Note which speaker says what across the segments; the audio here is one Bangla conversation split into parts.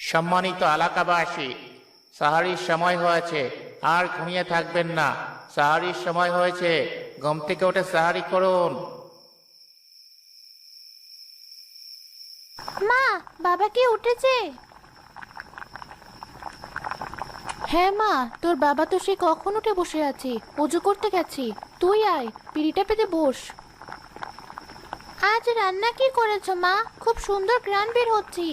Speaker 1: সম্মানিত এলাকাবাসী, সাহারির সময় হয়েছে, আর ঘুমিয়ে থাকবেন না। সাহারির সময় হয়েছে, ঘুম থেকে উঠে সাহারি করুন।
Speaker 2: মা, বাবা কি উঠেছে? হ্যাঁ মা, তোর বাবা তো সে কখন উঠে বসে আছে, অজু করতে গেছে। তুই আয়, পিড়িটা পেতে বস। আজ রান্না কি করেছো মা? খুব সুন্দর ঘ্রাণ বের হচ্ছে।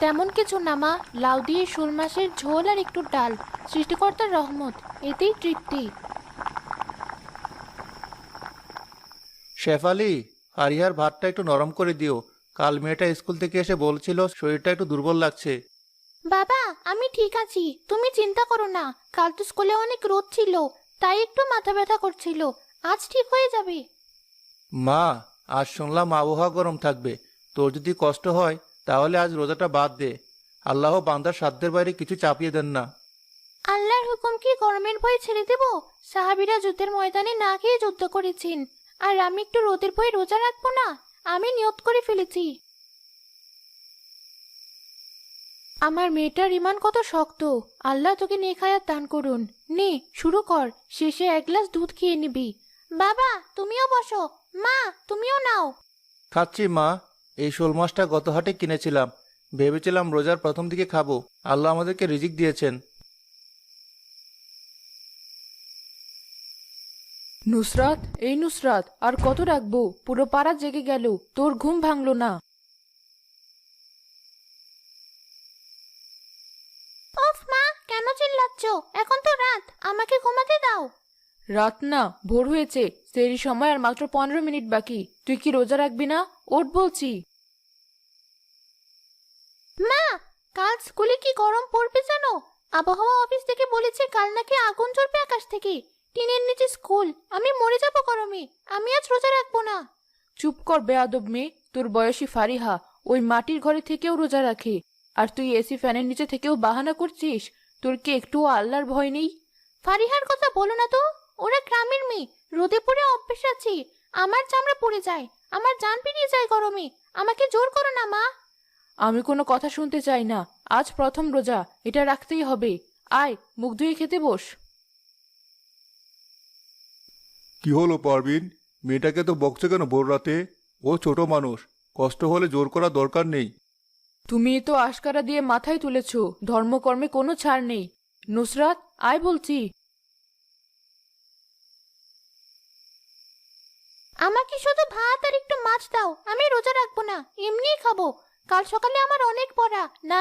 Speaker 2: তেমন কিছু না মা, লাউ দিয়ে শোল মাছের ঝোল আর একটু ডাল। সৃষ্টিকর্তার রহমত, এতেই তৃপ্তি।
Speaker 3: শেফালি, ফারিহার ভাতটা একটু নরম করে দিও। কাল মেয়েটা স্কুল থেকে এসে বলছিল শরীরটা একটু দুর্বল লাগছে।
Speaker 2: বাবা, আমি ঠিক আছি, তুমি চিন্তা করো না। কাল তো স্কুলে অনেক রোদ ছিল, তাই একটু মাথা ব্যথা করছিল। আজ ঠিক হয়ে যাবে।
Speaker 3: মা, আজ শুনলাম আবহাওয়া গরম থাকবে। তোর যদি কষ্ট হয় তাহলে আজ রোজাটা বাদ দে। আল্লাহ বান্দার সাধ্যের বাইরে কিছু চাপিয়ে দেন না।
Speaker 2: আল্লাহর হুকুম কি গরমের ভয় ছেড়ে দেব? সাহাবীরা যুদ্ধের ময়দানে না খেয়ে যুদ্ধ করেছেন, আর আমি একটু রোদের ভয়ে রোজা রাখবো না? আমি নিয়ত করে ফেলেছি। আমার মেয়েটার ইমান কত শক্ত। আল্লাহ তোকে নেক হায়াত দান করুন। নে, শুরু কর। শেষে এক গ্লাস দুধ খেয়ে নিবি। বাবা, তুমিও বসো। মা, তুমিও নাও।
Speaker 3: খাচ্ছি মা। এই শোল মাছটা গত হাটে কিনেছিলাম। ভেবেছিলাম রোজার প্রথম দিকে খাবো। আল্লাহ আমাদেরকে রিজিক দিয়েছেন।
Speaker 4: নুসরাত, এই নুসরাত, আর কত রাখবো? পুরো পাড়া জেগে গেল, তোর ঘুম ভাঙলো না।
Speaker 2: ওফ মা, কেন চিল্লাচ্ছ? এখন তো রাত, আমাকে ঘুমাতে দাও।
Speaker 4: রাত না, ভোর হয়েছে। সেরি সময় আর মাত্র 15 মিনিট বাকি। তুই কি রোজা রাখবি না? ওঠ বলছি।
Speaker 2: মা, কাল স্কুলে কি গরম পড়বে জানো? আবহাওয়া অফিস থেকে বলেছে কাল নাকি আগুন ঝরবে আকাশ থেকে। টিনের নিচে স্কুল, আমি মরে যাবো গরমে। আমি আজ রোজা রাখবো না।
Speaker 4: চুপ কর বেয়াদব মেয়ে। তোর বয়সী ফারিহা ওই মাটির ঘরে থেকেও রোজা রাখে, আর তুই এসি ফ্যানের নিচে থেকেও বাহানা করছিস। তোর কি একটুও আল্লাহর ভয় নেই?
Speaker 2: ফারিহার কথা বলো না তো। ওরা গ্রামের মেয়ে, রোদে পড়ে অভ্যেস আছে। আমার চামড়া পুড়ে যায়, আমার জান বেরিয়ে যায় গরমে। আমাকে জোর করো না মা।
Speaker 4: আমি কোনো কথা শুনতে চাই না। আজ প্রথম রোজা, এটা রাখতেই হবে। আয়, মুখ ধুয়ে খেতে বস।
Speaker 3: কি হলো পারবিন? মেয়েটাকে তো বকছো কেন ভোর রাতে? ও ছোট মানুষ, কষ্ট হলে জোর করা দরকার নেই।
Speaker 4: তুমি তো আশকারা দিয়ে মাথায় তুলেছ, ধর্মকর্মে কোনো ছাড় নেই। নুসরাত, আয় বলছি।
Speaker 2: আমাকে শুধু ভাত আর একটু মাছ দাও, আমি রোজা রাখবো না, এমনিই খাবো। কাল সকালে আমার অনেক পড়া, না